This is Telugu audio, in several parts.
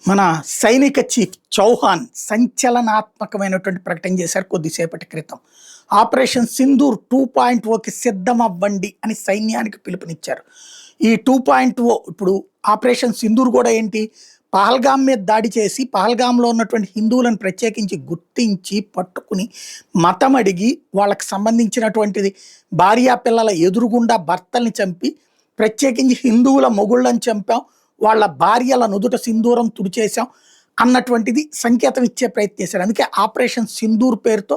మన సైనిక చీఫ్ చౌహాన్ సంచలనాత్మకమైనటువంటి ప్రకటన చేశారు కొద్దిసేపటి క్రితం. ఆపరేషన్ సింధూర్ 2.0కి సిద్ధమవ్వండి అని సైన్యానికి పిలుపునిచ్చారు. ఈ 2.0 ఇప్పుడు ఆపరేషన్ సింధూర్ కూడా ఏంటి, పహల్గామ్ మీద దాడి చేసి పహల్గామ్లో ఉన్నటువంటి హిందువులను ప్రత్యేకించి గుర్తించి పట్టుకుని మతం అడిగి వాళ్ళకి సంబంధించినటువంటిది భార్యా పిల్లల ఎదురుగుండా భర్తల్ని చంపి ప్రత్యేకించి హిందువుల మొగుళ్ళని చంపాం, వాళ్ళ భార్యల నుదుట సింధూరం తుడిచేశాం అన్నటువంటిది సంకేతం ఇచ్చే ప్రయత్నం చేశారు. అందుకే ఆపరేషన్ సింధూర్ పేరుతో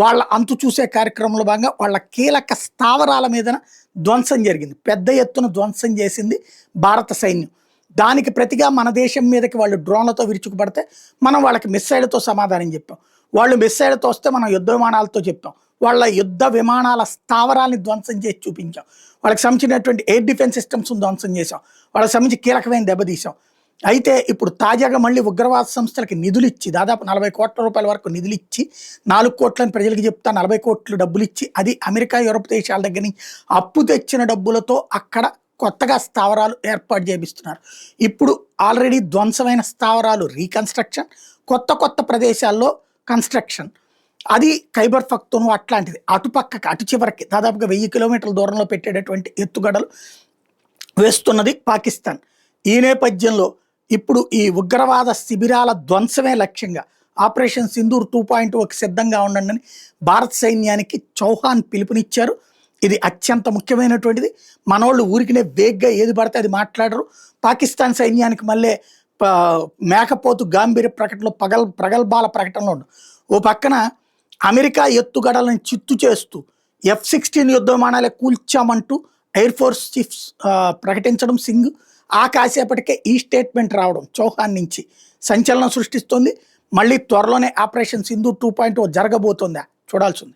వాళ్ళ అంతు చూసే కార్యక్రమంలో భాగంగా వాళ్ళ కీలక స్థావరాల మీదన ధ్వంసం జరిగింది. పెద్ద ఎత్తున ధ్వంసం చేసింది భారత సైన్యం. దానికి ప్రతిగా మన దేశం మీదకి వాళ్ళు డ్రోన్లతో విరుచుకుపడితే మనం వాళ్ళకి మిస్సైళ్లతో సమాధానం చెప్పాం. వాళ్ళు మిస్సైళ్లతో వస్తే మనం యుద్ధ విమానాలతో చెప్పాం. వాళ్ళ యుద్ధ విమానాల స్థావరాల్ని ధ్వంసం చేసి చూపించాం. వాళ్ళకి సంబంధించినటువంటి ఎయిర్ డిఫెన్స్ సిస్టమ్స్ని ధ్వంసం చేశాం. వాళ్ళకి సంబంధించి కీలకమైన దెబ్బతీసాం. అయితే ఇప్పుడు తాజాగా మళ్ళీ ఉగ్రవాద సంస్థలకి నిధులు ఇచ్చి దాదాపు 40 కోట్ల రూపాయల వరకు నిధులు ఇచ్చి 4 కోట్లని ప్రజలకు చెప్తా 40 కోట్లు డబ్బులు ఇచ్చి, అది అమెరికా యూరోప్ దేశాల దగ్గర నుంచి అప్పు తెచ్చిన డబ్బులతో అక్కడ కొత్తగా స్థావరాలు ఏర్పాటు చేపిస్తున్నారు. ఇప్పుడు ఆల్రెడీ ధ్వంసమైన స్థావరాలు రీకన్స్ట్రక్షన్, కొత్త కొత్త ప్రదేశాల్లో కన్స్ట్రక్షన్. అది ఖైబర్ పఖ్తూన్ఖా అట్లాంటిది. అటుపక్కకి అటు చివరికి దాదాపుగా 1000 కిలోమీటర్ల దూరంలో పెట్టేటటువంటి ఎత్తుగడలు వేస్తున్నది పాకిస్తాన్. ఈ నేపథ్యంలో ఇప్పుడు ఈ ఉగ్రవాద శిబిరాల ధ్వంసమే లక్ష్యంగా ఆపరేషన్ సింధూర్ 2.0కి సిద్ధంగా ఉండండి అని భారత సైన్యానికి చౌహాన్ పిలుపునిచ్చారు. ఇది అత్యంత ముఖ్యమైనటువంటిది. మనోళ్ళు ఊరికినే వేగ్గా ఏది పడితే అది మాట్లాడరు. పాకిస్తాన్ సైన్యానికి మళ్ళీ మేకపోతు గాంభీర్య ప్రకటనలో ప్రగల్భాల ప్రకటనలో ఉండు. ఓ పక్కన అమెరికా ఎత్తుగడలను చిత్తు చేస్తూ F-16 యుద్ధ విమానాలే కూల్చామంటూ ఎయిర్ ఫోర్స్ చీఫ్ ప్రకటించడం సింగ్, ఆ కాసేపటికే ఈ స్టేట్మెంట్ రావడం చౌహాన్ నుంచి సంచలనం సృష్టిస్తోంది. మళ్ళీ త్వరలోనే ఆపరేషన్ సింధూర్ 2.0 జరగబోతోందా చూడాల్సి ఉంది.